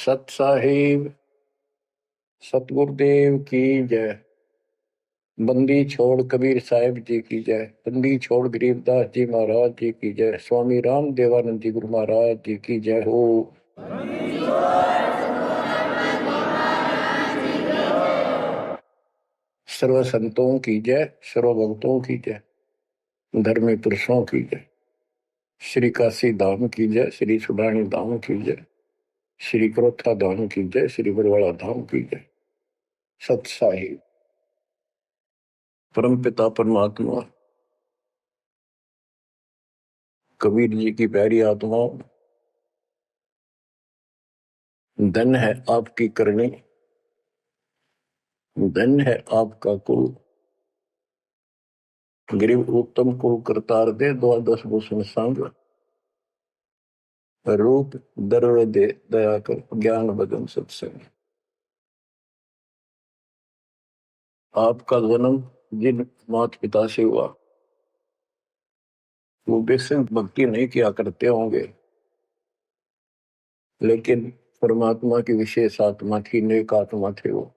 सत साहिब सतगुरुदेव की जय। बंदी छोड़ कबीर साहिब जी की जय। बंदी छोड़ गरीबदास जी महाराज जी की जय। स्वामी राम देवानंद जी गुरु महाराज जी की जय हो। सर्व संतों की जय, सर्व भक्तों की जय, धर्मी पुरुषों की जय। श्री काशी धाम की जय, श्री सुडानी धाम की जय, श्री क्रोथा धाम की जय, श्री बरवाड़ा धाम की जय। सत साहिब परम पिता परमात्मा कबीर जी की प्यारी आत्माओं, धन है आपकी करनी, धन है आपका कुल। गरीब उत्तम कुल करतार दे, द्वादश भूषण संग रूप दर्व दे, दया कर ज्ञान बदन सत्संग। आपका जन्म जिन माता पिता से हुआ वो बेशक भक्ति नहीं किया करते होंगे, लेकिन परमात्मा की विशेष आत्मा थी, नेक आत्मा थे वो।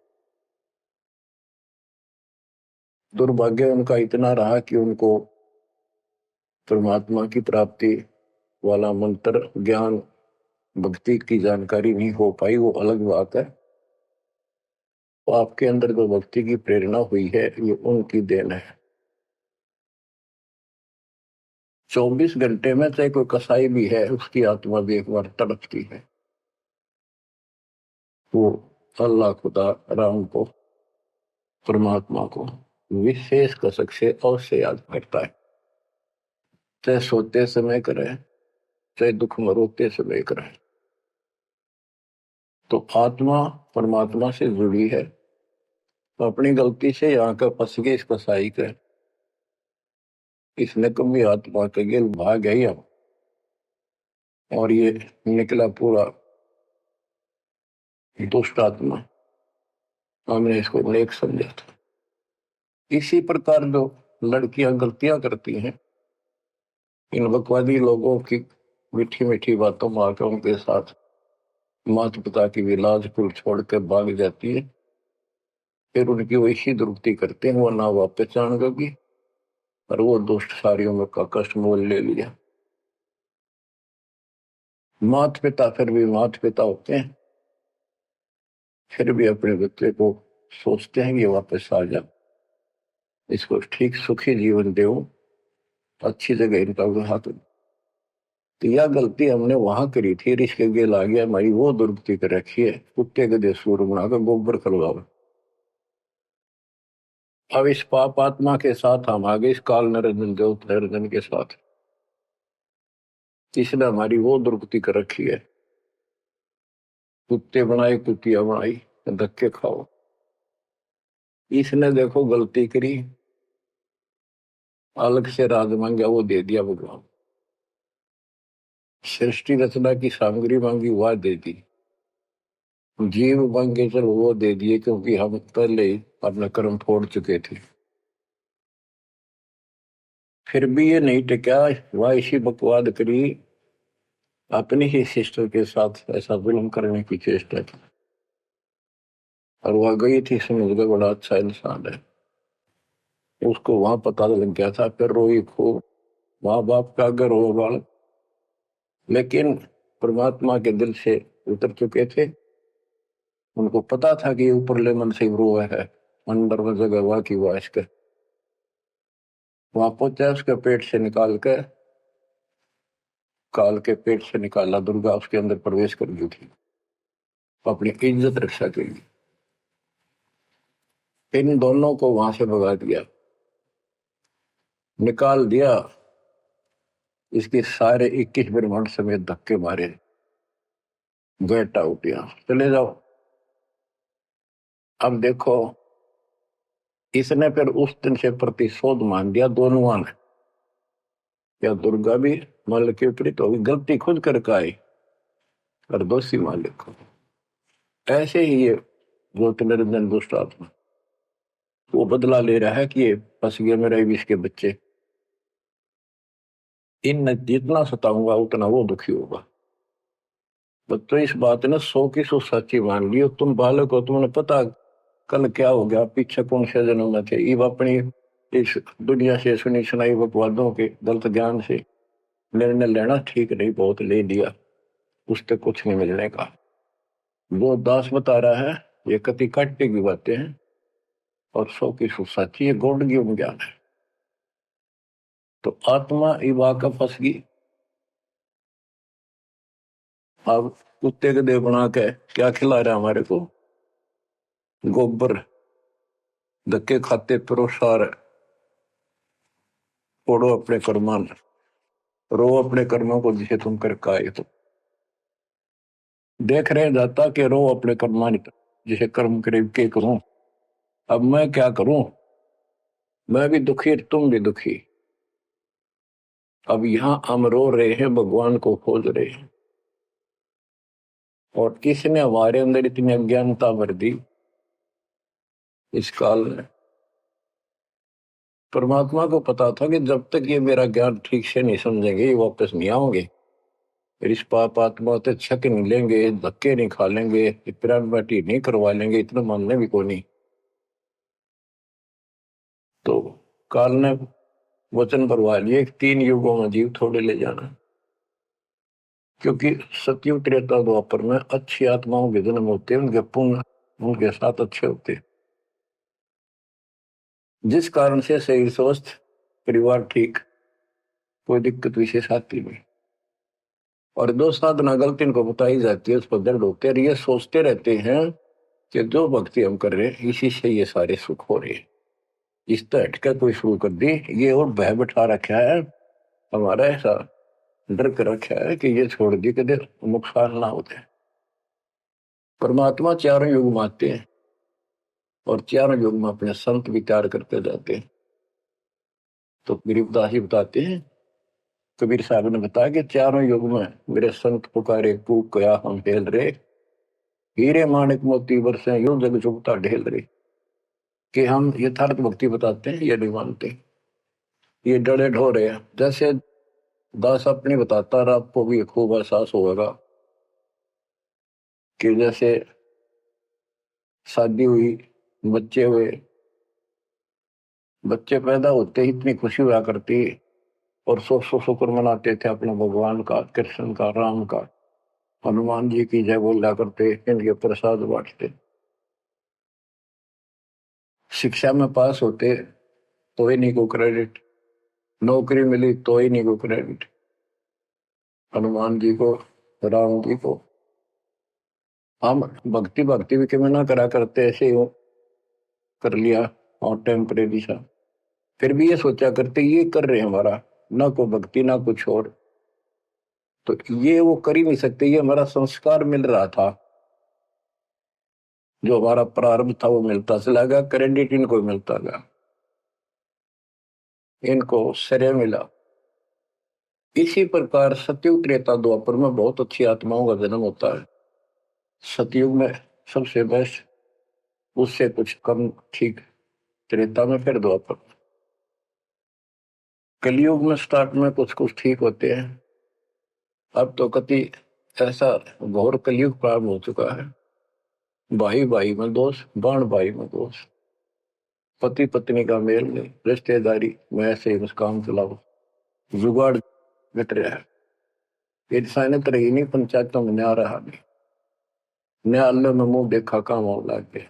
दुर्भाग्य उनका इतना रहा कि उनको परमात्मा की प्राप्ति वाला मंत्र ज्ञान भक्ति की जानकारी नहीं हो पाई, वो अलग बात है। तो आपके अंदर जो भक्ति की प्रेरणा हुई है ये उनकी देन है। 24 घंटे में चाहे कोई कसाई भी है उसकी आत्मा भी एक बार तड़पती है, वो अल्लाह खुदा राम को परमात्मा को विशेष कसक से अवश्य याद करता है, चाहे सोते समय करे चाहे दुख में रोते समय करे। तो आत्मा परमात्मा से जुड़ी है, तो अपनी गलती से यहाँ का फंस गए इस कसाई के, इसने कभी आत्मा के गिल भाग गई अब, और ये निकला पूरा दुष्ट आत्मा। हमने इसको नेक समझा था। इसी प्रकार जो लड़कियां गलतियां करती हैं, इन बकवादी लोगों की मीठी मीठी बातों में आकर उनके साथ माता पिता की भी लाज कुल छोड़ के भाग जाती है, फिर उनकी वैसी दुर्गति करते हैं, वो ना वापस जानेगी और वो दुष्ट सारियों में का कष्ट मोल ले लिया। माता पिता फिर भी माता पिता होते हैं, फिर भी अपने बच्चे को सोचते हैं कि वापस आ जा, इसको ठीक सुखी जीवन दे, अच्छी जगह इनका विवाह कर। तो यह गलती हमने वहां करी थी, रिश्के गेल आ गया, हमारी वो दुर्गति कर रखी है, कुत्ते गधे सूर बनाकर गोबर खलवाओ। अब इस पाप आत्मा के साथ हम आगे इस काल निरंजन देव निरंजन के साथ, इसने हमारी वो दुर्गति कर रखी है, कुत्ते बनाए कुतिया बनाई, धक्के खाओ। इसने देखो गलती करी, अलग से राज मांगा वो दे दिया भगवान, सृष्टि रचना की सामग्री मांगी वह दे दी, जीव मांगे चल वो दे दिए, क्योंकि हम पहले ही अपना कर्म फोड़ चुके थे। फिर भी ये नहीं टिका, वह इसी बकवाद करी, अपनी ही सिस्टर के साथ ऐसा जुल्म करने की चेष्टा की, और वह गई थी समझ गए बड़ा अच्छा इंसान है, उसको वहां पता लग गया था, फिर रोई खूब। माँ बाप का अगर रो बाल, लेकिन परमात्मा के दिल से उतर चुके थे, उनको पता था कि ऊपरले मन से रो है, अंदर में जगह हुआ की वाश के वहां पहुंचा, उसके पेट से निकाल के, काल के पेट से निकाला, दुर्गा उसके अंदर प्रवेश कर गई थी अपनी इज्जत रक्षा के लिए। इन दोनों को वहां से भगा दिया, निकाल दिया, इसके सारे 21 ब्रह्मांड समेत धक्के मारे, गेट आउट, यहां चले जाओ। अब देखो, इसने फिर उस दिन से प्रतिशोध मान दिया दोनों ने, या दुर्गा भी मालिक के विपरीत होगी, गलती खुद करके आई और दोषी मालिक को। ऐसे ही ये ज्योतिर्निरंजन दुष्ट आत्मा वो बदला ले रहा है कि ये फंस गए मेरे विष के बच्चे, इन जितना सताऊंगा उतना वो दुखी होगा। तो इस बात ने 100 की 100 सच्ची मान ली। और तुम बालक हो, तुमने पता कल क्या हो गया, पीछे कौन से जन्म में थे। ये अपनी इस दुनिया से सुनी सुनाई बकवादों के गलत ज्ञान से निर्णय लेना ठीक नहीं, बहुत ले लिया, उससे कुछ नहीं मिलने का। वो दास बता रहा है ये कति काटे की बातें हैं और 100 की 100 सच्ची, ये गौड़ ज्ञान है। तो आत्मा इवा का फंस गई। अब कुत्ते के देह बना के क्या खिला रहा है हमारे को, गोबर, धक्के खाते परोसार, फोड़ो अपने कर्मान, रो अपने कर्मों को जिसे तुम कर आए। तो देख रहे जाता कि रो अपने कर्मान जिसे कर्म करे के करूं, अब मैं क्या करूं, मैं भी दुखी तुम भी दुखी। अब यहां हम रो रहे हैं, भगवान को खोज रहे हैं, और किसने हमारे अंदर इतनी अज्ञानता भर दी इस काल में। परमात्मा को पता था कि जब तक ये मेरा ज्ञान ठीक से नहीं समझेंगे ये वापस नहीं आओगे, फिर इस पाप आत्मा से छक नहीं लेंगे, धक्के नहीं खा लेंगे, पिरान बाटी नहीं करवा लेंगे, इतना मानने भी को नहीं। तो काल ने वचन भरवा लिए 3 युगों में जीव थोड़े ले जाना, क्योंकि सतयुग त्रेता द्वापर में अच्छी आत्माओं के जन्म होते हैं, उनके पुण्य उनके साथ अच्छे होते हैं, जिस कारण से शरीर स्वस्थ, परिवार ठीक, कोई दिक्कत विशेष आती नहीं। और दो साधना गलती इनको बताई जाती है, उस पर दर्द होते हैं, ये सोचते रहते हैं कि जो भक्ति हम कर रहे हैं इसी से ये सारे सुख हो रहे हैं, इस तरह हटकर कोई शुरू कर दी, ये और भय बैठा रखा है हमारा, ऐसा डर कर रखा है कि ये छोड़ दी कि नुकसान ना होते। परमात्मा चारों युग में आते हैं और चारों युग में अपने संत विचार करते जाते हैं। तो गरीबदास जी बताते हैं, कबीर साहब ने बताया कि चारों युग में मेरे संत पुकारे कूक कया हम हेल रे, हीरे माणिक मोती बरसे यूं जग चुगता ढेल रे। कि हम यथार्थ भक्ति बताते हैं ये नहीं मानते, ये डरे ढो रहे हैं। जैसे दास अपनी बताता रहा, आपको भी खूब एहसास होगा कि जैसे शादी हुई, बच्चे हुए, बच्चे पैदा होते ही इतनी खुशी हुआ करती, और 100 शुक्र मनाते थे अपने भगवान का, कृष्ण का, राम का, हनुमान जी की जय बोला करते, इनके प्रसाद बांटते। शिक्षा में पास होते तो ही नहीं को क्रेडिट, नौकरी मिली तो ही नहीं को क्रेडिट, हनुमान जी को, राम जी को। हम भक्ति भक्ति भी क्यों ना करा करते, ऐसे ही कर लिया और टेम्परेरी सा, फिर भी ये सोचा करते ये कर रहे हैं हमारा, ना कोई भक्ति ना कुछ और, तो ये वो कर ही नहीं सकते, ये हमारा संस्कार मिल रहा था, जो हमारा प्रारंभ था वो मिलता चला गया, क्रेडिट इनको मिलता गया, इनको श्रेय मिला। इसी प्रकार सतयुग त्रेता द्वापर में बहुत अच्छी आत्माओं का जन्म होता है। सतयुग में सबसे बेस्ट, उससे कुछ कम ठीक, त्रेता में, फिर द्वापर। कलयुग में स्टार्ट में कुछ कुछ ठीक होते हैं, अब तो कति ऐसा घोर कलयुग प्रारंभ हो चुका है। भाई भाई में दोष, बाण भाई में दोष, पति पत्नी का मेल नहीं, रिश्तेदारी में ऐसे ही काम चलाओ, जुगाड़ घट रहा है, इंसानियत रही नहीं, पंचायतों में न्याय रहा नहीं, न्यायालय में मुंह देखा काम हो लागे।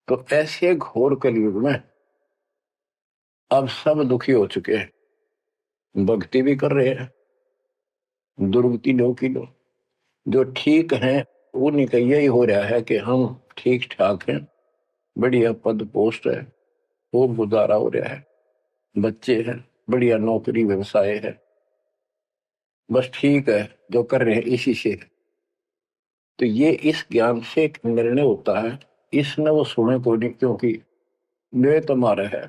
तो ऐसे घोर कलयुग में अब सब दुखी हो चुके हैं, भक्ति भी कर रहे हैं, दुर्गति लो की लो, जो ठीक है उन्हीं का यही हो रहा है कि हम ठीक ठाक हैं, बढ़िया पद पोस्ट है, खूब गुजारा हो रहा है, बच्चे हैं, बढ़िया नौकरी व्यवसाय है, बस ठीक है जो कर रहे हैं इसी से। तो ये इस ज्ञान से एक निर्णय होता है, इसने वो सुने को नहीं, क्योंकि वे तुम्हारा है।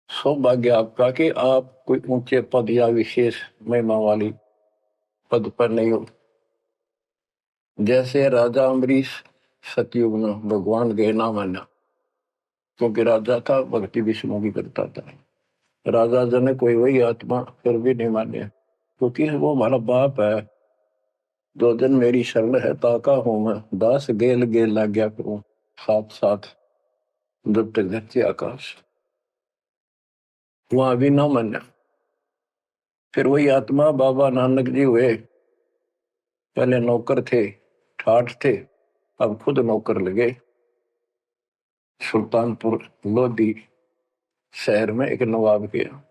सौभाग्य आपका कि आप कोई ऊंचे पद या विशेष महिमा वाली पद पर नहीं हो। जैसे राजा अम्बरीश सतयुग में भगवान गए ना माना, क्योंकि राजा था, भक्ति विष्णु की करता था, राजा जन कोई वही आत्मा, फिर भी नहीं माने, क्योंकि वो हमारा बाप है। दो दिन मेरी शरण है ताका हूं मैं, दास गेल गेल लग गया करूं, साथ साथ जब तक धरती आकाश। वहां भी ना माना। फिर वही आत्मा बाबा नानक जी हुए। पहले नौकर थे, ठाठ थे, अब खुद नौकर लगे। सुल्तानपुर लोधी शहर में एक नवाब के यहाँ।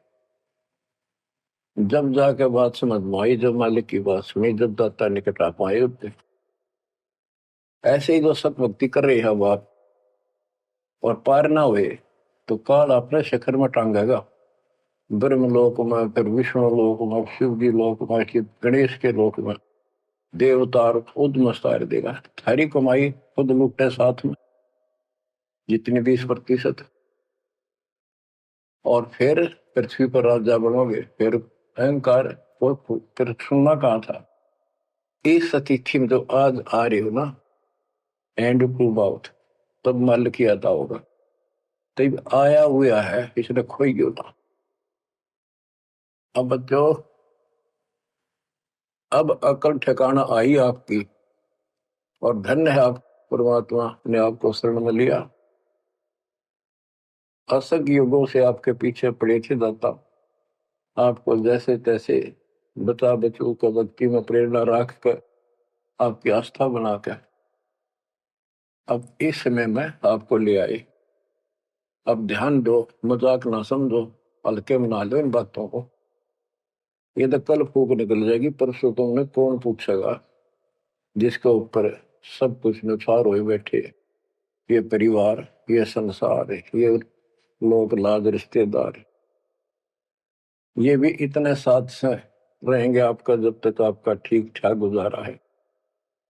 जब जाके बात समझ में आई, जब मालिक की बात सुनी, जब दाता निकट आ पाए उठे। ऐसे ही जो सत भक्ति कर रही है बात और पार ना हुए तो काल अपने शिखर में टांगेगा। ब्रह्मलोक में, फिर विष्णु लोक में, शिव जी लोक में, कि गणेश के लोक में देवतार खुद मस्तार देगा। थारी कमाई खुद लुटे साथ में जितनी 20%। और फिर पृथ्वी पर राजा बनोगे। फिर अहंकार और फिर सुनना कहाँ था। इस अतिथि में जो आज आ रही हो ना, एंड टू बाउट, तब मल की आता होगा। तब आया हुआ है, इसने खोई क्यों ना। अब बच्चों, अब अकल ठिकाना आई आपकी, और धन्य है आप, परमात्मा ने आपको शरण में लिया। असंख्य युगों से आपके पीछे पड़े थे दाता, आपको जैसे तैसे बचा बचू का भक्ति में प्रेरणा रख कर, आपकी आस्था बनाकर अब इस समय में आपको ले आए। अब ध्यान दो, मजाक ना समझो, हल्के में ना लो इन बातों को। ये तो कल फूक निकल जाएगी, परसों तुमने कौन पूछेगा जिसके ऊपर सब कुछ नुसार हुए बैठे। ये परिवार, ये संसार, ये लोग लाज रिश्तेदार, ये भी इतने साथ से रहेंगे आपका जब तक आपका ठीक ठाक गुजारा है।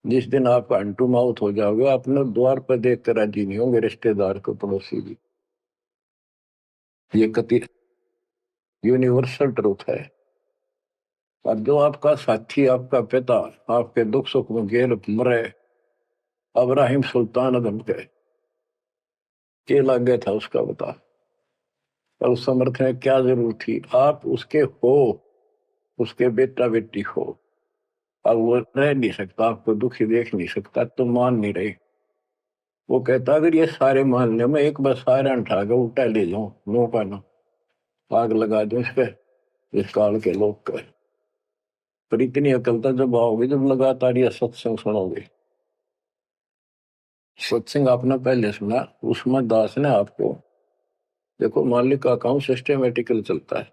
जिस दिन आप अंटू माउथ हो जाओगे, अपने द्वार पर देख कर राजी नहीं होंगे रिश्तेदार को, पड़ोसी भी। ये कति यूनिवर्सल ट्रूथ है। और जो आपका साथी, आपका पिता, आपके दुख सुख में गेल मरे, अब्राहिम सुल्तान अदम के लग गया था उसका बता। और उस समर्थ में क्या जरूरत थी, आप उसके हो, उसके बेटा बेटी हो। अब वो रह नहीं सकता, आपको दुखी देख नहीं सकता, तो मान नहीं रहे। वो कहता अगर ये सारे मान ले, मैं एक बार सारे उठा के उल्टा ले जाऊं, नो का ना आग लगा दूं इस पे, इस काल के लोग का। पर इतनी अकलता जब आओगे जब लगातार ये सत्संग सुनोगे। सत्संग आपने पहले सुना, उसमें दास ने आपको, देखो मालिक का काम सिस्टमेटिकल चलता है।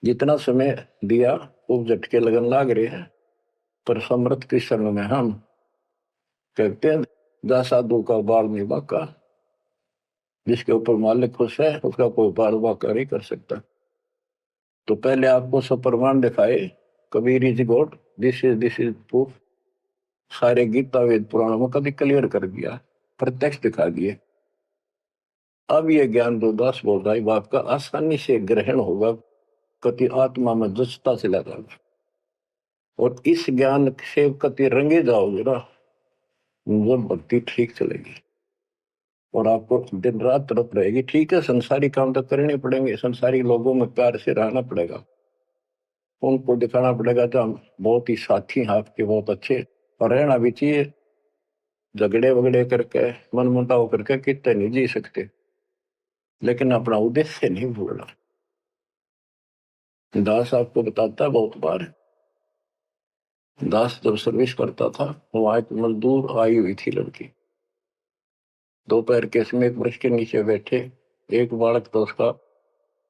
जितना समय दिया वो झटके लगन लाग रहे हैं, पर समर्थ के शरण में हम कहते हैं जा साधु का बाल नहीं बाका। जिसके ऊपर मालिक खुश है उसका कोई बाल बाका नहीं कर सकता। तो पहले आपको सब प्रमाण दिखाए, Kabir is God, this is proof. सारे गीता वेद पुराणों में कभी क्लियर कर दिया, प्रत्यक्ष दिखा दिए। अब ये ज्ञान जो दास बोल रहा है आपका आसानी से ग्रहण होगा, कति आत्मा में जचता चला जाएगा। और इस ज्ञान से कति रंगे जाओगे ना, वो भक्ति ठीक चलेगी। और आपको दिन रात तरफ रहेगी। ठीक है, संसारी काम तो करने पड़ेंगे, संसारी लोगों में प्यार से रहना पड़ेगा, उनको दिखाना पड़ेगा तो हम बहुत ही साथी हैं आपके, बहुत अच्छे। और रहना भी चाहिए। झगड़े वगड़े करके, मन मुटाव करके कितने नहीं जी सकते, लेकिन अपना उद्देश्य नहीं भूलना। दास आपको बताता है बहुत बार, दास जब सर्विस करता था, वहां एक मजदूर आई हुई थी लड़की, दोपहर के समय एक वृक्ष के नीचे बैठे, एक बालक तो उसका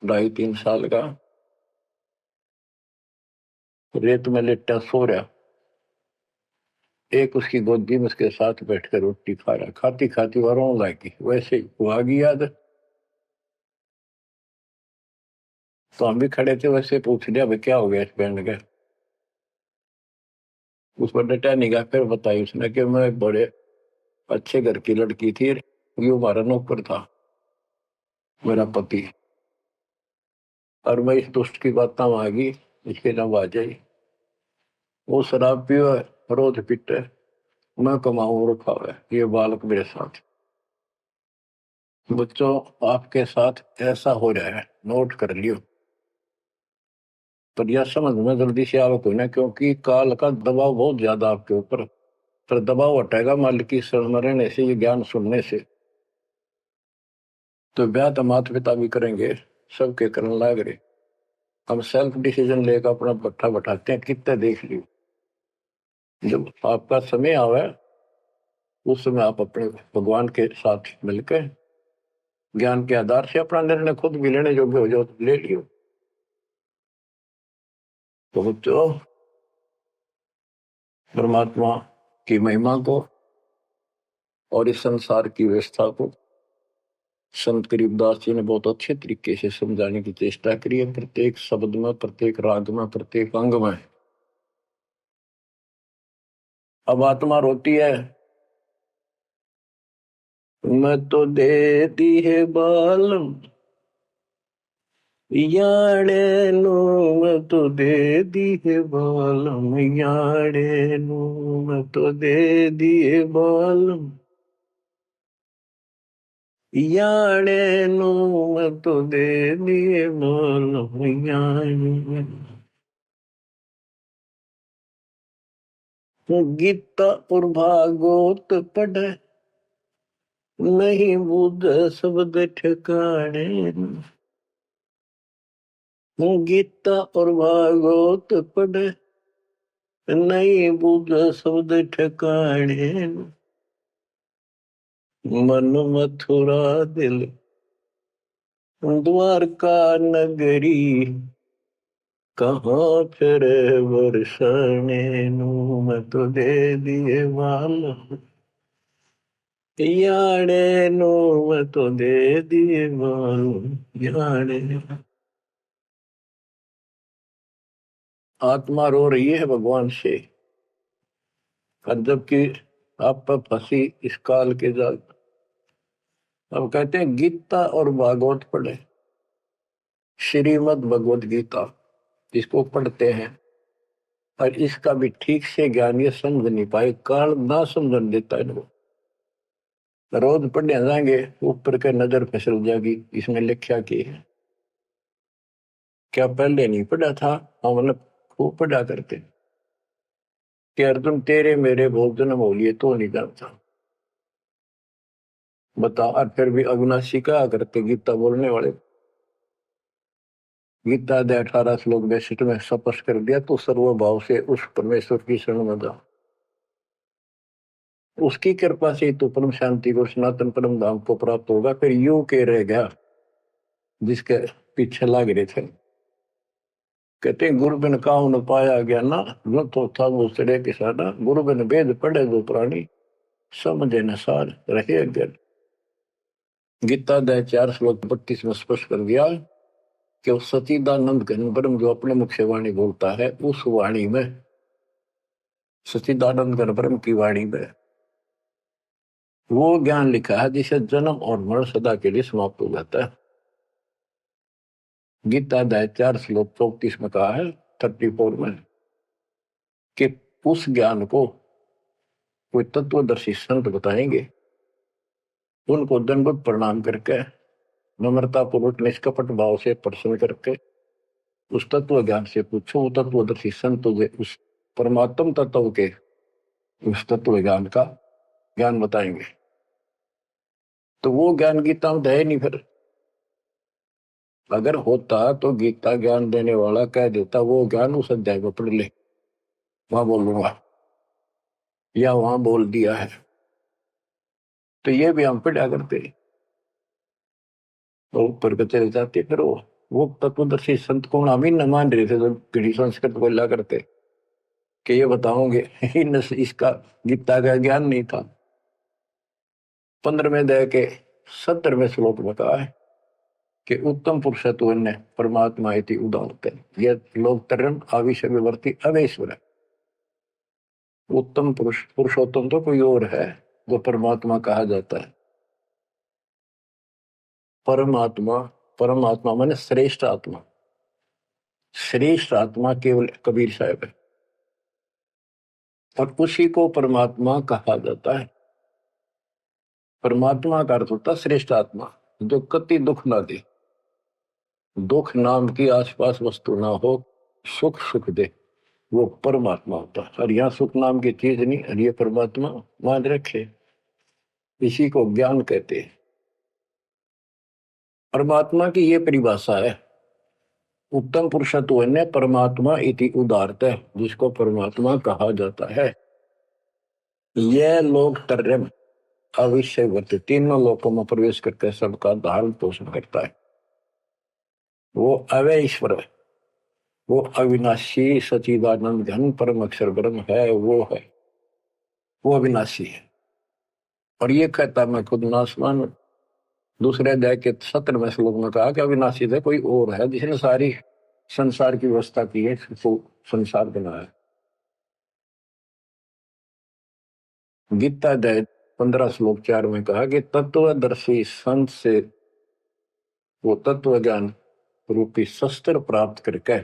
2.5-3 साल का रेत में लेटा सो रहा। एक उसकी गोदी में उसके साथ बैठकर रोटी खा रहा, खाती खाती वह रोने लगी। वैसे ही वो आ गई याद। तो हम भी खड़े थे, वैसे पूछ लिया भाई क्या हो गया इस बैंड का। उस पर डटा नहीं गया। फिर बताई उसने कि मैं एक बड़े अच्छे घर की लड़की थी, ये हमारा नौकर था, मेरा पति, और मैं इस दुष्ट की बात आ गई, इसके नाम आ जाई। वो शराब पियो, रोज पीटे, मैं कमाऊं रखा हुआ है, ये बालक मेरे साथ। बच्चों, आपके साथ ऐसा हो रहा है, नोट कर लियो। पर यह समझ में जल्दी से आवे कोई ना, क्योंकि काल का दबाव बहुत ज्यादा आपके ऊपर। पर दबाव हटेगा मालिक की शरण में रहने से, ये ज्ञान सुनने से। तो ब्याह तो माता पिता भी करेंगे, सबके करने लाग रहे। हम सेल्फ डिसीजन लेकर अपना पट्टा बैठाते हैं, कितने देख लियो। जब आपका समय आवे उस समय आप अपने भगवान के साथ मिलकर ज्ञान के आधार से अपना निर्णय खुद भी लेने योग्य हो जाओ तो ले लियो। तो बच्चों, परमात्मा की महिमा को और इस संसार की व्यवस्था को संत करीबदास जी ने बहुत अच्छे तरीके से समझाने की चेष्टा करी है, प्रत्येक शब्द में, प्रत्येक राग में, प्रत्येक अंग में। अब आत्मा रोती है, मैं तो दे दी है बालम याड़े नो, मैं तो दे दी है बालम याड़े नो, मैं तो दे दिए बालम याड़े नो, मैं तो दे दिए बालम याड़े। गीता और भागवत पढ़े नहीं बुध शब्द ठिकाने। गीता और भागवत पढ़े नहीं बुध शब्द ठिकाने। मन मथुरा दिल द्वारका नगरी, कहाँ फिर बरसाने नू, मैं तो दे दिए बाल याड़े नो, मैं तो दे दिए बाल याड़े। आत्मा रो रही है भगवान से, और जबकि आप पर फंसी इस काल के जाल। अब कहते हैं गीता और भागवत पढ़े, श्रीमद् भगवत गीता इसको पढ़ते हैं और इसका भी ठीक से ज्ञान ये समझ नहीं पाए, काल ना समझ देता है इनको। रोज पढ़ने जाएंगे ऊपर के नजर फिसल जाएगी, इसमें लिखा की है क्या पहले नहीं पढ़ा था। हाँ मतलब खूब पढ़ा करते कि अर्जुन तेरे मेरे बहुत जन्म हो लिए तो नहीं जानता बता। और फिर भी अविनाशी कहा करते गीता बोलने वाले, गीता दे 18 श्लोक 62 में स्पष्ट कर दिया तो सर्वभाव से उस परमेश्वर की शरण में जा, उसकी कृपा से तो परम शांति को सनातन परम धाम को प्राप्त होगा। फिर यू के रह गया जिसके पीछे लाग रहे थे। कहते गुरु बिन काहू न पाया गया ना, जो तो था वो सड़े किसाना, गुरु बिन वेद पढ़े जो प्राणी, समझे न सार रहे अज्ञान। गीता दे 4 श्लोक 32 में स्पष्ट कर दिया कि उस सचिदानंद घन ब्रह्म जो अपने मुख से वाणी बोलता है, उस वाणी में, सचिदानंद घन ब्रह्म की वाणी में वो ज्ञान लिखा है जिसे जन्म और मरण सदा के लिए समाप्त हो जाता है। गीता अध्याय 4 श्लोक 34 में कहा है, 34 में, कि उस ज्ञान को कोई तत्वदर्शी संत बताएंगे, उनको दंडवत प्रणाम करके नम्रता पूर्वक निष्कपट भाव से प्रश्न करके उस तत्व ज्ञान से पूछो। वो तत्वदर्शी संत उस परमात्म तत्व के उस तत्व ज्ञान का ज्ञान बताएंगे। तो वो ज्ञान गीता में है नहीं। फिर अगर होता तो गीता ज्ञान देने वाला कह देता वो ज्ञान उस अध्याय में पढ़ ले, वहां बोलूंगा या वहां बोल दिया है। तो ये भी हम पढ़ा करते तो ऊपर को चले जाते। फिर वो तत्वदर्शी संत को हम ही न मान रहे थे, तो पीढ़ी संस्कृत बोला करते कि ये बताओगे इसका गीता का ज्ञान नहीं था। 15वें अध्याय के 17वें श्लोक में कहा है कि उत्तम पुरुषत्व ने परमात्मा इति उदाहरते, ये लोग तरन आविष्य विवर्ती अवेश्वर है। उत्तम पुरुष, पुरुषोत्तम तो कोई और है जो परमात्मा कहा जाता है। परमात्मा, परमात्मा माने श्रेष्ठ आत्मा, श्रेष्ठ आत्मा केवल कबीर साहब है और उसी को परमात्मा कहा जाता है। परमात्मा का अर्थ होता श्रेष्ठ आत्मा जो कति दुख ना दे, दुख नाम की आसपास वस्तु ना हो, सुख सुख दे, वो परमात्मा होता है। और यहाँ सुख नाम की चीज नहीं, और ये परमात्मा मान रखे, इसी को ज्ञान कहते हैं। परमात्मा की ये परिभाषा है, उत्तम पुरुषत्व ने परमात्मा इति उदारत है, जिसको परमात्मा कहा जाता है। यह लोक त्रयम् अविषयवर्त, तीनों लोकों में प्रवेश करके सबका धारण पोषण करता है। वो अव्यय ईश्वर है, वो अविनाशी सचिदानंद घन परम अक्षर ब्रह्म है, वो अविनाशी है। और ये कहता मैं खुद नासवान, दूसरे अध्याय के 17वें श्लोक में कहा कि अविनाशी है, कोई और है जिसने सारी संसार की व्यवस्था की है, तो संसार बनाया। गीता अध्याय 15 श्लोक 4 में कहा कि तत्वदर्शी संत से वो तत्व ज्ञान रूपी शस्त्र प्राप्त करके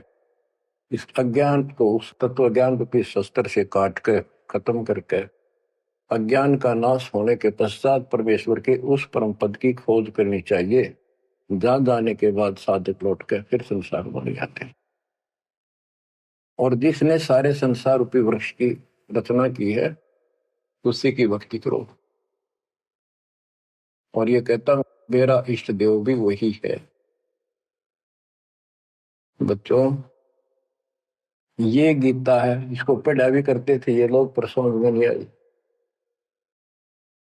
इस अज्ञान को उस तत्व ज्ञान रूपी शस्त्र से काट कर खत्म करके अज्ञान का नाश होने के पश्चात परमेश्वर के उस परम पद की खोज करनी चाहिए, जहां जाने के बाद साधक लौट कर फिर संसार बन जाते हैं। और जिसने सारे संसार रूपी वृक्ष की रचना की है, उसी की भक्ति करो। और ये कहता मेरा इष्ट देव भी वही है। बच्चों, ये गीता है, इसको पढ़ा भी करते थे ये लोग, पर समझ में नहीं आई।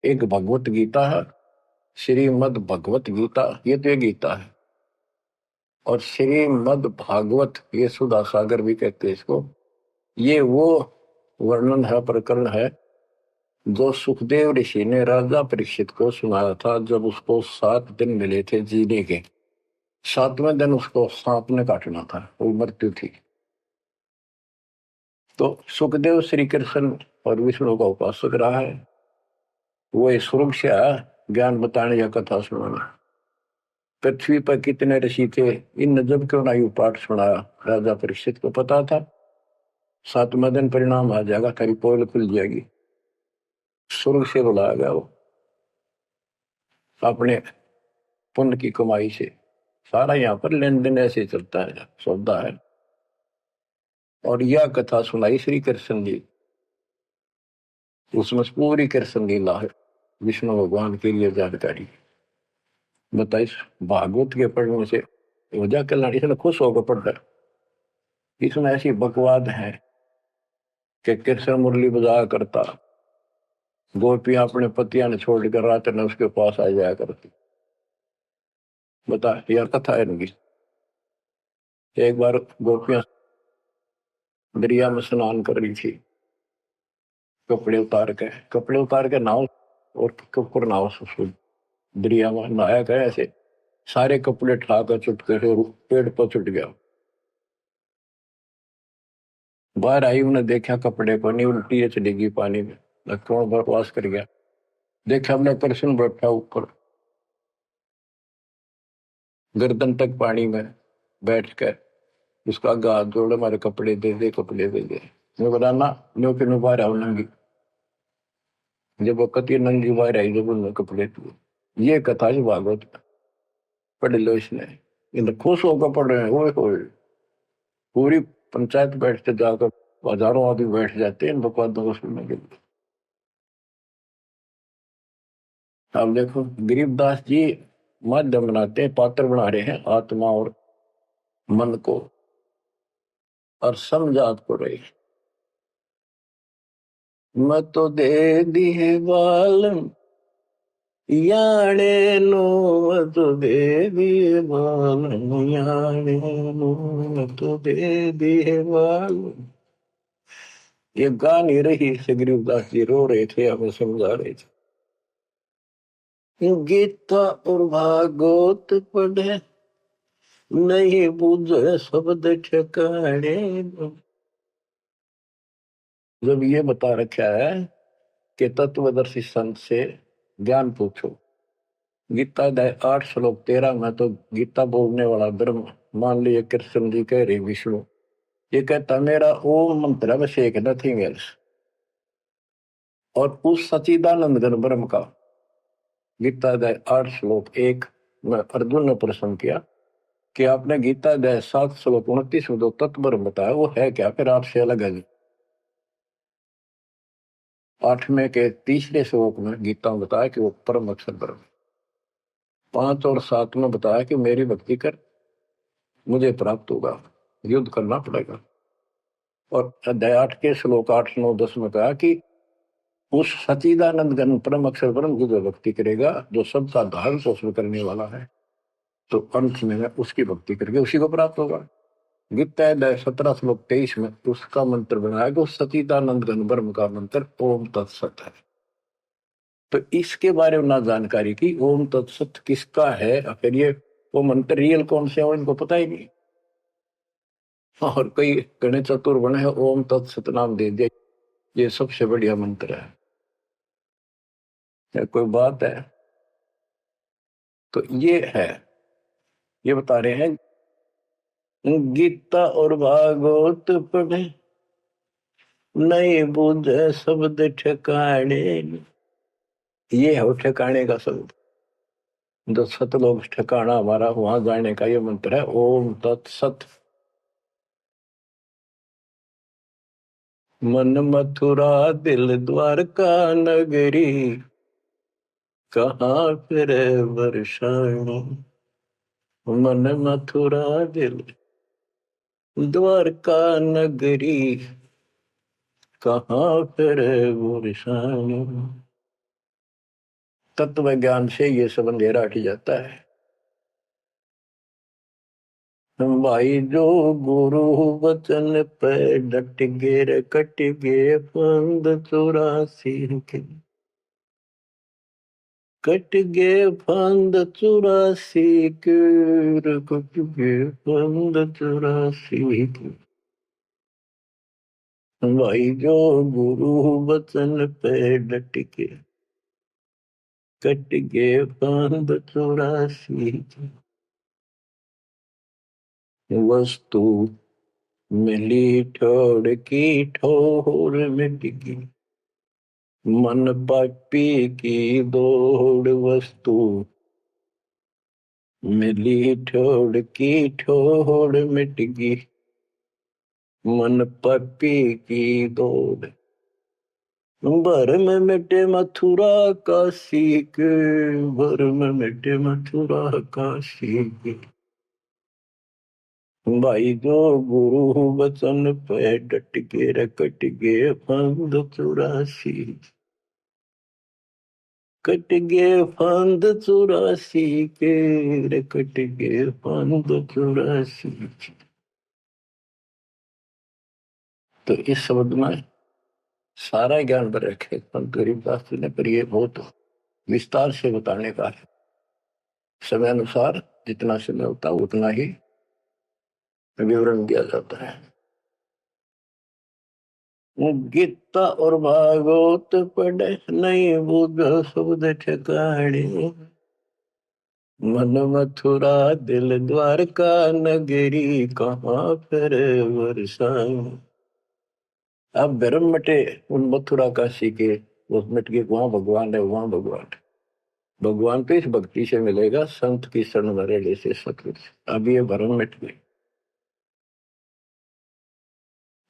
एक भगवत गीता है, श्रीमद भगवत गीता, ये तो ये गीता है। और श्रीमद भागवत, ये सुधा सागर भी कहते हैं इसको। ये वो वर्णन है, प्रकरण है, जो सुखदेव ऋषि ने राजा परीक्षित को सुनाया था जब उसको 7 दिन मिले थे जीने के। 7वें दिन उसको सांप ने काटना था, वो मृत्यु थी। तो सुखदेव श्री कृष्ण और विष्णु का उपासक रहा है, वो स्वरूप से ज्ञान बताने या कथा सुनाना। पृथ्वी पर कितने ऋषि थे, इन जब क्यों ना यू पाठ सुनाया। राजा परीक्षित को पता था 7वें दिन परिणाम आ जाएगा, तेरी पोल खुल जाएगी। स्वर्ग से बुलाया गया वो, अपने पुण्य की कमाई से। सारा यहाँ पर लेन देन ऐसे चलता है, सौदा है। और यह कथा सुनाई श्री कृष्ण जी, उसमें पूरी कृष्ण लीला है, विष्णु भगवान के लिए जानकारी बताइए। भागवत के पढ़ने से वजह कल्याण, इसने खुश होकर पढ़ता है। इसमें ऐसी बकवाद है कि कृष्ण मुरली बजाया करता, गोपियां अपने पतियां ने छोड़कर रात ने उसके पास आ जाया करती। बता यार, कथा है इनकी। एक बार गोपियां दरिया में स्नान कर रही थी, कपड़े उतार के नाव और कपड़ नाव दरिया में नहाया गया। ऐसे सारे कपड़े ठाकर चुटके से पेड़ पर चुट गया। बाहर आई, उन्हें देखा कपड़े को नहीं, उल्टी चली गई पानी में, लक्ष्मण बकवास कर गया। देखा हमने कृष्ण बैठा ऊपर गर्दन तक पानी में बैठ कर, उसका हाथ जोड़े, हमारे कपड़े दे दे, कपड़े दे दे। मैं बोला ना, न्यो के नो बाहर आओ नंगी। जब वो कति नंगी बाहर आई, जब उन्होंने कपड़े दिए। ये कथा ही भागवत पढ़ लो, इसने इन खुश होकर पढ़ रहे हैं। वो पूरी पंचायत बैठते, जाकर हजारों आदमी बैठ जाते हैं इन बकवादों को सुनने के लिए। अब देखो गरीबदास जी माध्यम बनाते हैं, पात्र बना रहे हैं आत्मा और मन को, और समझात को रही। मैं तो दे दी है बालम याने नो, मैं तो दे दी है बालम याने नो, मैं तो दे दी है बालम। ये गा नहीं रही से, गरीबदास जी रो रहे थे, हमें समझा रहे थे। गीता और भागवत पढ़े नहीं बुझे शब्द ठिकाने। जब ये बता रखा है कि तत्वदर्शी संत से ज्ञान पूछो, गीता 8 श्लोक 13 में तो गीता बोलने वाला ब्रह्म, मान लीजिए कृष्ण जी कह रहे विष्णु, ये कहता मेरा ओम मंत्र में से एक नथिंग एल्स। और उस सचिदानंद घन ब्रह्म का गीता 8 श्लोक 1 में अर्जुन ने प्रश्न किया कि आपने गीता अध्याय 7 श्लोक 29 में जो तत्व ब्रह्म बताया वो है क्या, फिर आपसे अलग है। 8वें के तीसरे श्लोक में गीता में बताया कि वो परम अक्षर ब्रह्म। 5 और 7 में बताया कि मेरी भक्ति कर, मुझे प्राप्त होगा, युद्ध करना पड़ेगा। और अध्याय 8 के श्लोक 8, 9, 10 में कहा कि उस सचिदानंद घन परम अक्षर ब्रह्म की जो भक्ति करेगा, जो सबका धारण पोषण करने वाला है, तो अंत में उसकी भक्ति करके उसी को प्राप्त होगा। गीता अध्याय 17 श्लोक 23 में उसका मंत्र बनाया कि उस सचिदानंद घन ब्रह्म का मंत्र ओम तत्सत है। तो इसके बारे में ना जानकारी की, ओम तत्सत किसका है, फिर ये वो मंत्र रियल कौन से है इनको पता ही नहीं। और कई गणेश चतुर बने हैं, ओम तत्सत नाम दे दिया, ये सबसे बढ़िया मंत्र है। या कोई बात है। तो ये है, ये बता रहे हैं गीता और भागवत पढ़े नहीं बुझे शब्द ठिकाने। ये है ठिकाने का शब्द, जो सतलोक ठिकाना हमारा, वहां जाने का ये मंत्र है ओम तत्सत। मन मथुरा दिल द्वारका नगरी, कहाँ फिर वर्षाणी। मन मथुरा दिल द्वारका नगरी, कहाँ फिर वर्षाणी। तत्व ज्ञान से ये सब अंधेरा हट जाता है। भाई जो गुरु वचन पे डट गे, कट गे फंद 84 के, कट गे फंद 84 के, कट गे फंद 84 के। भाई जो गुरु वचन पे डट के, कट गे फंद 84 के। वस्तु मिली ठोड़ की ठोर मिट गई, मन पापी की दौड़। वस्तु मिली ठोड़ की ठोड़ मिट गई, मन पापी की दौड़। भर में मिटे मथुरा काशी के, भर में मिटे मथुरा काशी के। भाई जो गुरु वचन पे डट के, रकट गे फंद 84, कट गे फंद 84 के, रकट गे फंद 84। तो इस शब्द में सारा ज्ञान पर रखे संत गरीबदास जी ने, पर ये बहुत विस्तार से बताने का है। समय अनुसार जितना समय होता है उतना ही विवरण दिया जाता है। गीता और भागवत पढ़े नहीं बुझ शब्द ठिकाने, मन मथुरा दिल द्वारका नगरी, कहाँ फिर वर्षाणी। अब भ्रम मटे उन मथुरा काशी के, वो मिट के वहां भगवान है, वहां भगवान है। भगवान तो इस भक्ति से मिलेगा, संत की शरण में रहने से, सतगुरु से। अब ये भ्रम मिट गए।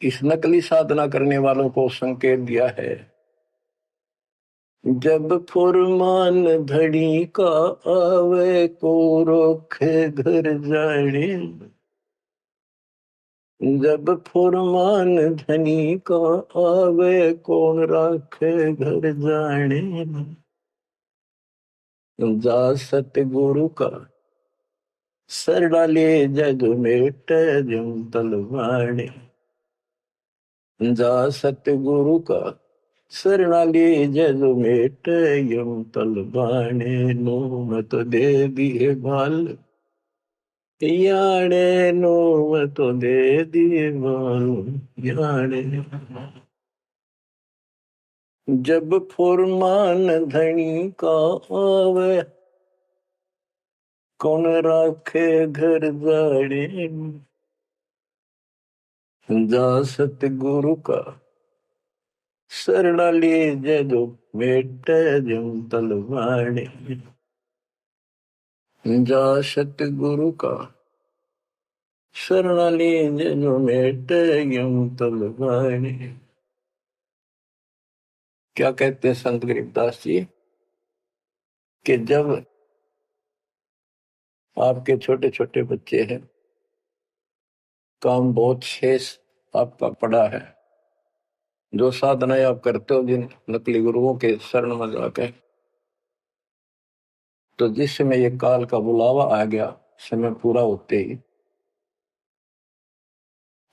इस नकली साधना करने वालों को संकेत दिया है, जब फुरमान धड़ी का आवे को रोखे घर जाने। जब फुरमान धनी का आवे कौन राखे घर जाने। जा सतगुरु का सरड़ा ले जग मेट जम तलवाणे। जा सतगुरु का सरड़ा ले जग मेट यम तलवाणे। नो मत दे दिए बाल याने, नो मत दे दिए बाल याने। जब फुरमान धनी का आवे कौन राखे घर जाड़े। जा सतगुरु का सरड़ा ले जदो मेट जम तलवाणे। जा सतगुरु का शरणाली जो मेट यम तलवाणी। क्या कहते हैं संत गरीबदास जी कि जब आपके छोटे छोटे बच्चे हैं, काम बहुत शेष आपका पड़ा है, जो साधनाएं आप करते हो जिन नकली गुरुओं के शरण में जाके, तो जिस समय ये काल का बुलावा आ गया, समय पूरा होते ही,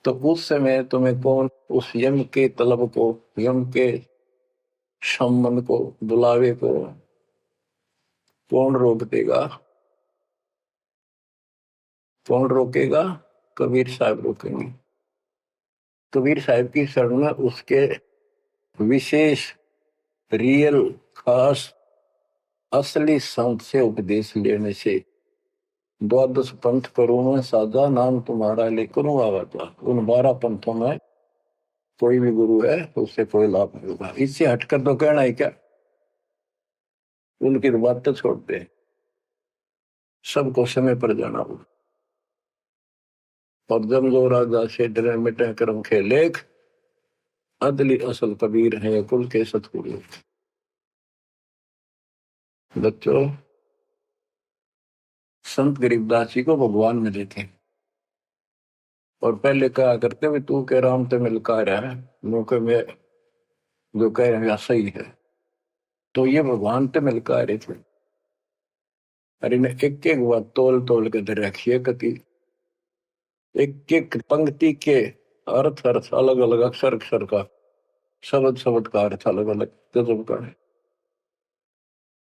तो उस समय तुम्हें कौन उस यम के तलब को, यम के सम्मन को, बुलावे को कौन रोक देगा? कौन रोकेगा? कबीर साहब रोकेंगे। कबीर साहब की शरण में उसके विशेष, रियल, खास, असली संत से उपदेश लेने से, द्वादश पंथ करूं मैं साधा, नाम तुम्हारा लेकर आवाता। उन 12 पंथों में कोई भी गुरु है उससे कोई लाभ नहीं होगा। इससे हटकर तो कहना है क्या? उनकी बात तो छोड़ दे, सबको समय पर जाना होगा। और जब जो राजा से डरे मिटे कर्म के लेख, अदली असल कबीर है कुल के सतगुरु। बच्चों, संत गरीबदास जी को भगवान मिले थे, और पहले कहा करते हुए तू के राम ते मिलका रहा है, मौके में जो कह रहे हैं सही है। तो ये भगवान ते मिलका रहे थे। और इन्हें एक एक बात तोल तोल के दे रखिए कति, एक एक पंक्ति के अर्थ अर्थ अलग अलग, अक्षर अक्षर का, शब्द शब्द का अर्थ अलग अलग गजब का है।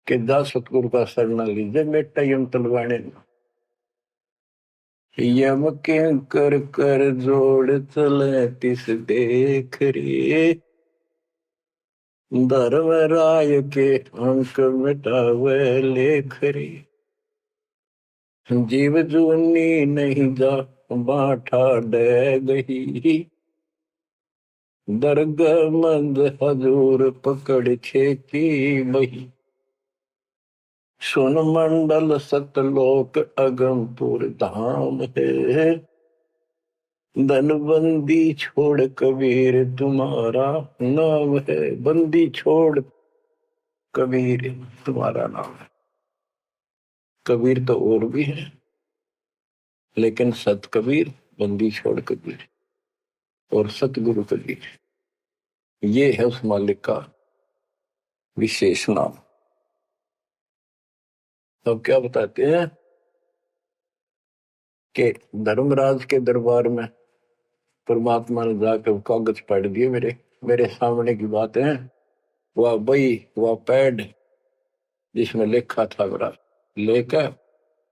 कि जा सतगुरु का शरण लीजिए बेटा यम तलवाने, यम के कर कर जोड़ चले तिस देख रे, धर्म राय के अंक मिटावे लेख रे, जीव जूनी नहीं जा बाठा डे गही, दर्ग मंद हजूर पकड़ छेकी बही, सुन मंडल सतलोक अगमपुर धाम है, धनबंदी छोड़ कबीर तुम्हारा नाम है। बंदी छोड़ कबीर तुम्हारा नाम है। कबीर तो और भी है, लेकिन सत कबीर, बंदी छोड़ कबीर और सतगुरु कबीर, ये है उस मालिक का विशेष नाम। तो क्या बताते हैं कि धर्मराज के दरबार में परमात्मा ने जाकर कागज पढ़ दिए, मेरे मेरे सामने की बात है। वह बई, वह पैड जिसमें लिखा था मेरा, लेकर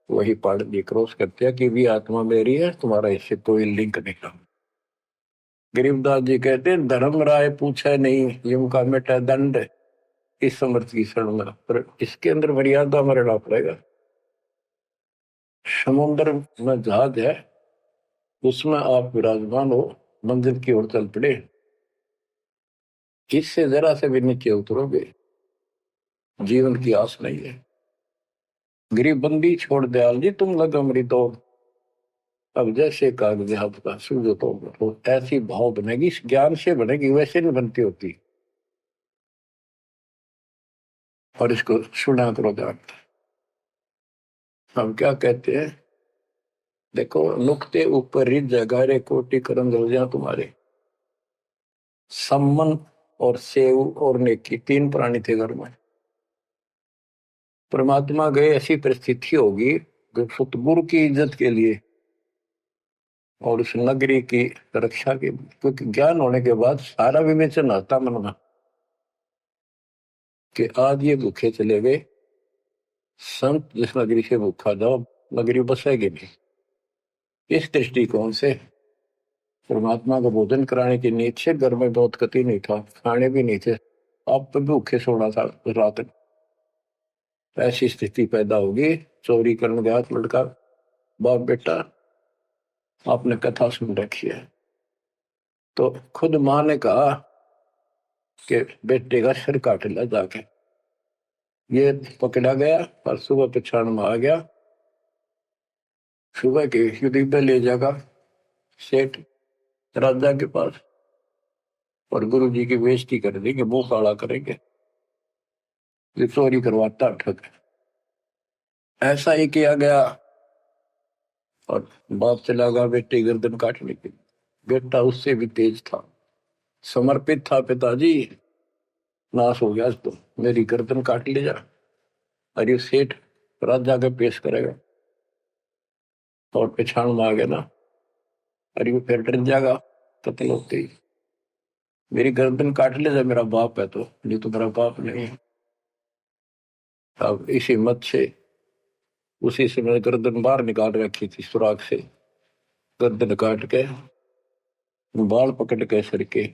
वही पढ़ दी, क्रॉस करते हैं कि भी आत्मा मेरी है, तुम्हारा इससे कोई लिंक नहीं रहा। गरीबदास जी कहते हैं धर्म राय पूछे नहीं, यम का मिटा दंड, इस समर्थ की शरण में, पर इसके अंदर मर्यादा में रहना पड़ेगा। समुद्र में जहाज है, उसमें आप विराजमान हो, मंजिल की ओर चल पड़े, इससे जरा से भी नीचे उतरोगे, जीवन की आस नहीं है। गरीब बंदी छोड़ दयाल जी तुम लग अमरी तो, अब जैसे कागज आपका सूझो तो ऐसी भाव बनेगी, इस ज्ञान से बनेगी, वैसे नहीं बनती होती। और इसको सुना करो ध्यान। हम क्या कहते हैं, देखो नुक्ते ऊपर रिज जगारे कोटि करम रोजियां तुम्हारे, सम्मन और सेव और नेकी, 3 प्राणी थे घर में। परमात्मा गए, ऐसी परिस्थिति होगी जो सतगुरु की इज्जत के लिए और उस नगरी की रक्षा के, क्योंकि ज्ञान होने के बाद सारा विवेचन आता मन में कि आज ये भूखे चले गए, संत जिस नगरी से भूखा जाओ नगरी बसेगी नहीं। इस दृष्टिकोण से परमात्मा को भोजन कराने की नींद से घर में बहुत कति नहीं था, खाने भी नहीं थे, आप तो भूखे सोना था रात। ऐसी स्थिति पैदा होगी, चोरी करने गया लड़का, बाप बेटा, आपने कथा सुन रखी है। तो खुद माँ ने कहा कि बेटे का सिर काट लिया जाके, ये पकड़ा गया और सुबह पछाड़ में आ गया सुबह के युद्ध पे ले जाएगा सेठ राजा के पास और गुरु जी की बेइज्जती कर देंगे, मुंह काला करेंगे, ये चोरी करवाता ठग। ऐसा ही किया गया और बाप चला गया बेटे गर्दन काटने के। बेटा उससे भी तेज था, समर्पित था, पिताजी नाश हो गया तो मेरी गर्दन काट ले जा। और ये सेठ राजा के पेश करेगा और पहचान में आ गया ना, और ये फिर डर जाएगा कत्ल होते ही, मेरी गर्दन काट ले जा, मेरा बाप है तो, नहीं तो मेरा बाप नहीं है। अब इस हिम्मत से उसी समय गर्दन बाहर निकाल रखी थी सुराख से, गर्दन काट के बाल पकड़ के सर के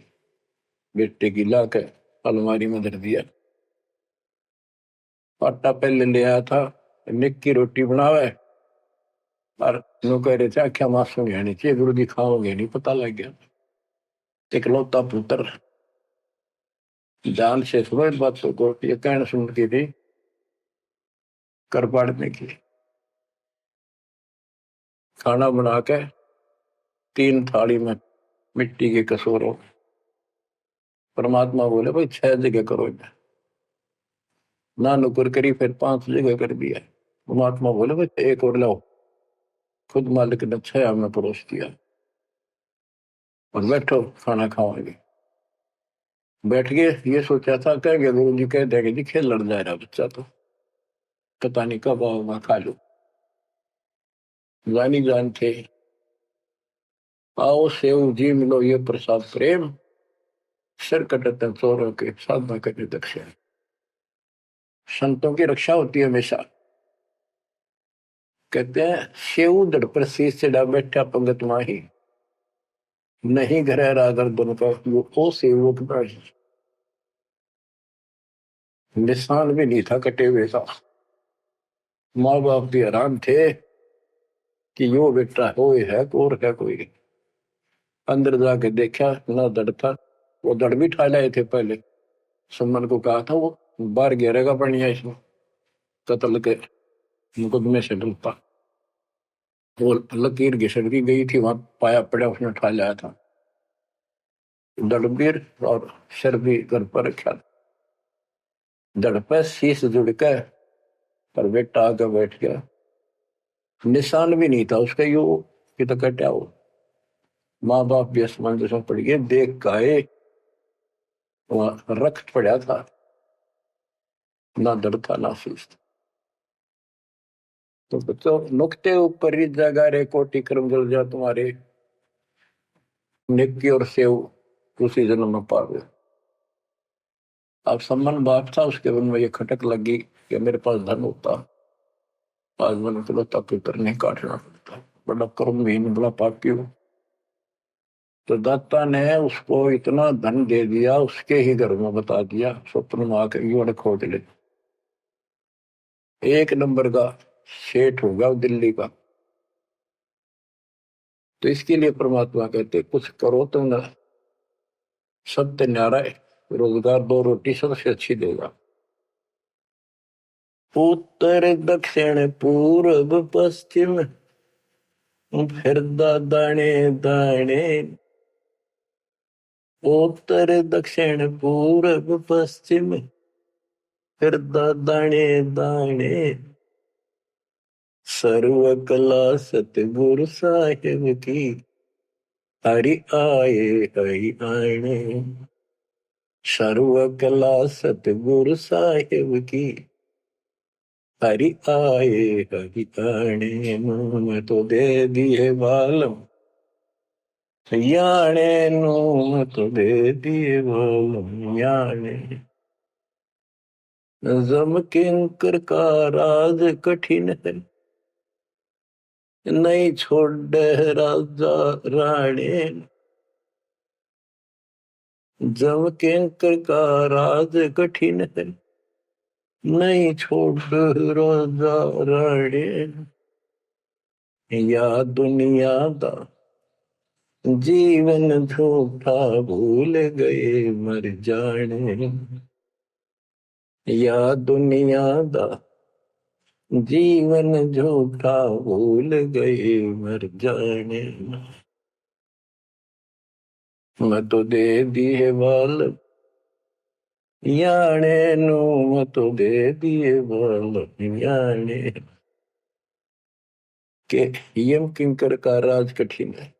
बेटे की ला के अलमारी में धर दिया। आटा पहले ले आया था, निक की रोटी बनावे और नो कह रहे थे आख्या मासू नहीं आनी चाहिए, गुरु जी खाओगे नहीं, पता लग गया। इकलौता पुत्र जान से सुनो इस बात को, ये कहना सुन की थी कर पाड़ने की। खाना बना के 3 थाली में मिट्टी के कसूरों, परमात्मा बोले भाई 6 जगह करो, ना नुकर करी, फिर 5 जगह कर दिया। परमात्मा बोले भाई एक और लाओ, खुद मालिक ने 6 में परोस दिया और बैठो खाना खाओगे। बैठ गए, ये सोचा था कहेंगे गुरु जी कह देंगे जी खेल लड़ जा रहा बच्चा तो पता नहीं कब आओ खा लो, जानी जान थे। आओ सेव जी मिलो ये प्रसाद प्रेम, सिर कटते चोरों के साधना करने दक्षिण। संतों की रक्षा होती है हमेशा। कहते हैं सेव दड़ पर शीश चढ़ा बैठा पंगत माही, नहीं घर रागर दोनों का वो ओ सेवक नहीं। निशान भी नहीं था कटे हुए का। माँ बाप भी हैरान थे कि यो बेटा हो है और है कोई। अंदर जाके देखा ना दड़ था, वो दड़ भी ठा लाए थे पहले। सुमन को कहा था वो बाहर गिरेगा बढ़िया इसमें कत्ल के मुकदमे से डरता। वो लकीर घिसट की गई थी, वहां पाया पड़ा उसने ठा लाया था। दड़बीर और सिर भी घर पर रखा था, दड़ पे शीश जुड़ के, पर बेटा आगे बैठ गया। निशान भी नहीं था उसका, यू कि तो कटा हो। माँ बाप भी असमंजस में पड़ गए, देख गाये वहां रक्त पड़ा था, ना दड़ था ना शीश था। तो बच्चों नुक्ते ऊपर ही जगा रे कोटि कर्म जल जा तुम्हारे, नेकी और सेव उसी जन्म में पावे। अब सम्मान बाप था, उसके मन में ये खटक लगी कि मेरे पास धन होता, आज मैंने चलो पितर नहीं काटना पड़ता, बड़ा कर्महीन बड़ा पापी हूं। तो दाता ने उसको इतना धन दे दिया, उसके ही घर में बता दिया, स्वप्न में आकर युवा खोज ले, 1 नंबर का सेठ होगा दिल्ली का। तो इसके लिए परमात्मा कहते कुछ करो तो ना, सत्य न्यारा है, रोजगार 2 रोटी सबसे अच्छी देगा। उत्तर दक्षिण पूर्व पश्चिम फिर दाने दाने, उत्तर दक्षिण पूर्व पश्चिम फिर दाने दाने, सर्व कला सतगुरु साहिब की, हरि आए हरि आने। सर्व कला सतगुरु साहिब की, हरि आए हरि आने। मुँह तो दे दिए बालम याने, मुँह तो दे दिए बालम याने। जम किंकर का राज कठिन है, नहीं छोड़ राजा राणे। जम किंकर का राज कठिन है, नहीं छोड़ राजा राणे। या दुनिया दा जीवन झूठा भूल गए मर जाने, या दुनिया दा जीवन झूठा भूल गए मर जाने, मैं तो दे दिए बाल याने नु, मैं तो दे दिए बाल याने। के यम किंकर का राज कठिन है,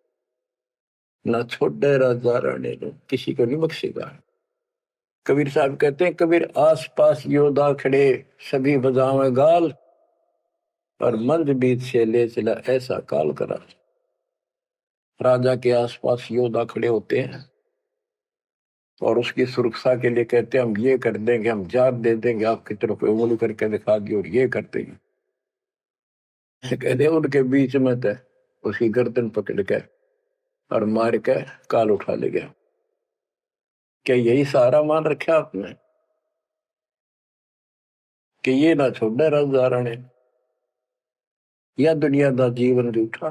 ना छोड़े राजा राणे नु, किसी को नहीं बख्शेगा। कबीर साहब कहते हैं, कबीर आस पास योद्धा खड़े सभी बजावे गाल, और मंद बीत से ले चला ऐसा काल करा। राजा के आसपास योद्धा खड़े होते हैं और उसकी सुरक्षा के लिए कहते हैं हम ये कर देंगे, हम जात दे देंगे, आपकी तरफ उंगली करके दिखा दी और ये कर देंगे। कहते उनके बीच में थे, उसकी गर्दन पकड़ के और मार के काल उठा ले गया। क्या यही सहारा मान रखा आपने कि ये ना छोड़े राजा राणे, या दुनिया का जीवन रूठा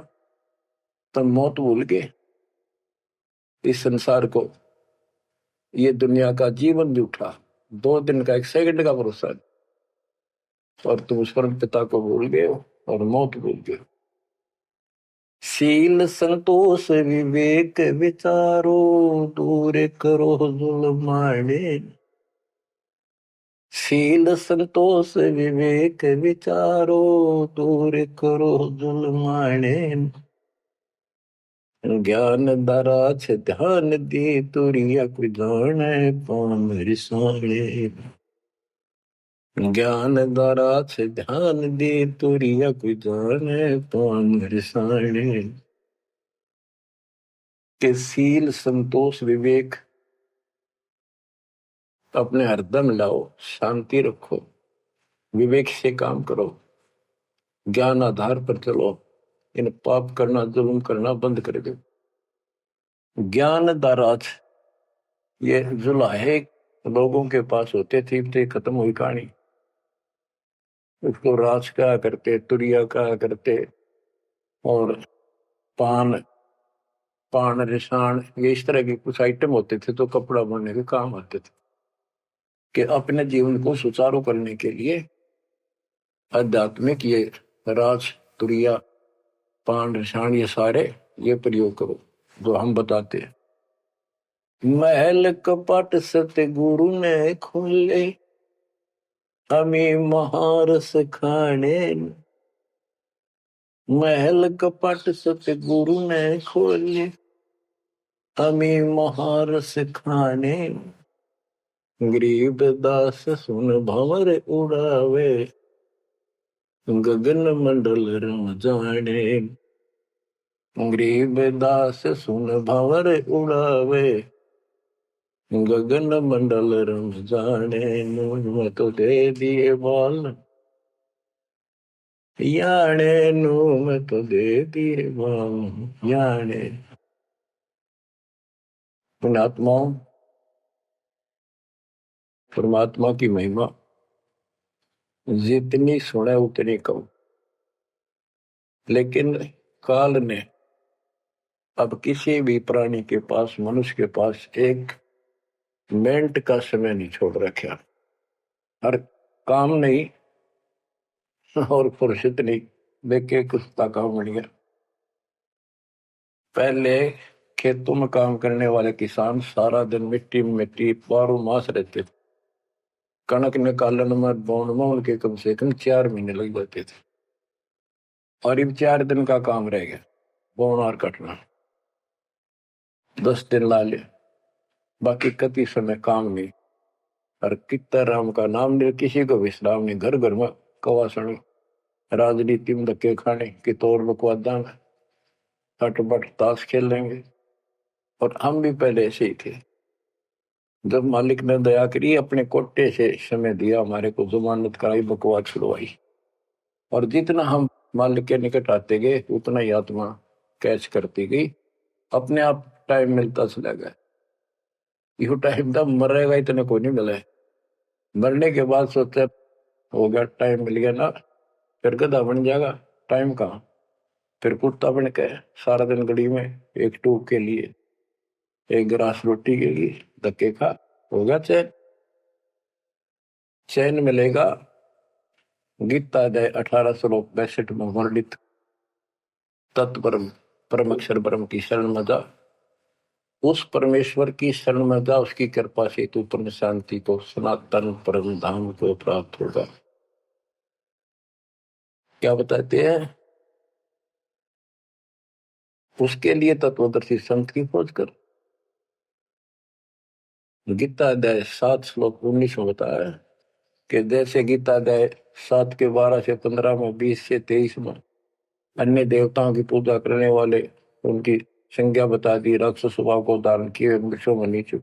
तो मौत भूल गए इस संसार को, ये दुनिया का जीवन रूठा, 2 दिन का 1 सेकंड का भरोसा नहीं, और तुम उस परम पिता को भूल गए हो और मौत भूल गए। शील संतोष विवेक विचारो, दूर करो जुल्माने। शील संतोष विवेक विचारो, दूर करो जुल्माने। ज्ञान दरा छे ध्यान दी, तुरिया कोई जाने पाम रिसाणे। ज्ञान द्वारा से ध्यान दे, तुरिया कोई जाने पाम रिसाणे। के सील संतोष विवेक अपने हरदम लाओ, शांति रखो, विवेक से काम करो, ज्ञान आधार पर चलो, इन पाप करना जुल्म करना बंद कर दो। ज्ञान दाराज ये जुलाहे लोगों के पास होते थे, खत्म हुई कहानी। उसको राज कहा करते, तुरिया कहा करते, और पान पान रिसाण, ये इस तरह के कुछ आइटम होते थे तो कपड़ा बनने के काम आते थे। कि अपने जीवन को सुचारू करने के लिए आध्यात्मिक ये राज तुरिया पान रिसाण ये सारे ये प्रयोग करो जो हम बताते हैं। महल कपट सत्य गुरु ने खोले, हमें महारस खाने। महल कपट सत्य गुरु ने खोले, हमें महारस खाने। गरीब दास सुन भंवर उड़ावे, गगन मंडल रम जाने। गरीब दास सुन भंवर उड़ावे, गगन मंडल रम जाने। मैं तो दे दिए बाल याने नु, मैं तो दे दिए बाल याने। पुण्यात्माओं, परमात्मा की महिमा जितनी सुने उतनी कम। लेकिन काल ने अब किसी भी प्राणी के पास, मनुष्य के पास 1 मिनट का समय नहीं छोड़ रखा। हर काम नहीं और फुर्सत नहीं, देखे कुछ काम बन गया। पहले खेतों में काम करने वाले किसान सारा दिन मिट्टी में मिट्टी 12 मास रहते थे। कणक निकालन में बोन में उनके कम से कम 4 महीने लग जाते थे, और अब 4 दिन का काम रह गया बोन और कटना, 10 दिन ला ले, बाकी कति समय काम नहीं। और कितना राम का नाम नहीं, किसी को विश्राम नहीं, घर घर में कवासण, राजनीति में धक्के खाने की तौर बकवादा में हटबट ताश खेल लेंगे। और हम भी पहले ऐसे ही थे। जब मालिक ने दया करी, अपने कोटे से समय दिया हमारे को, जमानत कराई, बकवास छुड़वाई, और जितना हम मालिक के निकट आते गए उतना ही आत्मा कैच करती गई, अपने आप टाइम मिलता चला गया। यो टाइम तब मरेगा इतने को नहीं मिला है। मरने के बाद सोचा हो गया, टाइम मिल गया ना, फिर गधा बन जाएगा, टाइम कहाँ। फिर कुत्ता बन के सारा दिन गली में एक टूक के लिए, एक गिलास रोटी के लिए धक्के खा, हो गया चैन। चैन मिलेगा गीता अध्याय 18 श्लोक 62 में वर्णित तत्परम परम अक्षर ब्रह्म की शरण में जा, उस परमेश्वर की शरण में जा, उसकी कृपा से तू परम शांति को, सनातन परम धाम को प्राप्त होगा। क्या बताते हैं? उसके लिए तत्वदर्शी संत की खोज कर। गीता अध्याय 7 श्लोक 19 में बताया कि जैसे गीता अध्याय 7 के 12 से 15 में, 20 से 23 में अन्य देवताओं की पूजा करने वाले, उनकी संज्ञा बता दी, राक्षस स्वभाव को धारण किए वृक्षों में नीचे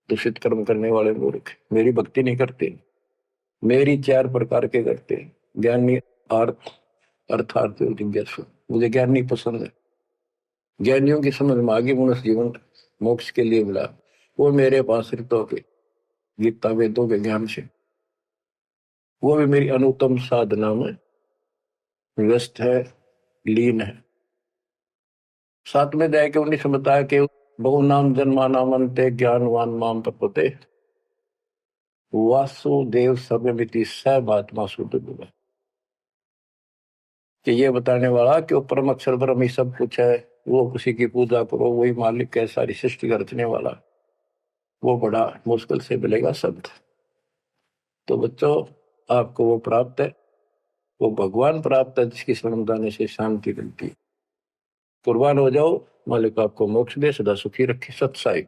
दूषित कर्म करने वाले मूर्ख मेरी भक्ति नहीं करते। मेरी 4 प्रकार के करते, ज्ञानी, अर्थ, अर्थार्थ, जिज्ञासु। मुझे ज्ञान नहीं पसंद है। ज्ञानियों की समझ में आगे मनुष्य जीवन मोक्ष के लिए मिला, वो मेरे पास ऋतों के गीता वेदों के ज्ञान से, वो भी मेरी अनुत्तम साधना में व्यस्त है, लीन है। 7 में अध्याय के 19 में बताया कि बहु नाम जन्मा नामंते ज्ञानवान माम प्रपते वासुदेव सर्वमिति सर्वात्मा शुद्ध बुआ। कि ये बताने वाला कि वो परम अक्षर ब्रह्म ही सब कुछ है, वो किसी की पूजा करो, वही मालिक है, सारी सृष्टि का रचने वाला, वो बड़ा मुश्किल से मिलेगा शब्द। तो बच्चों, आपको वो प्राप्त है, वो भगवान प्राप्त है जिसकी शरण जाने से शांति मिलती है। कुर्बान हो जाओ, मालिक आपको मोक्ष दे, सदा सुखी रखे। सत्साई।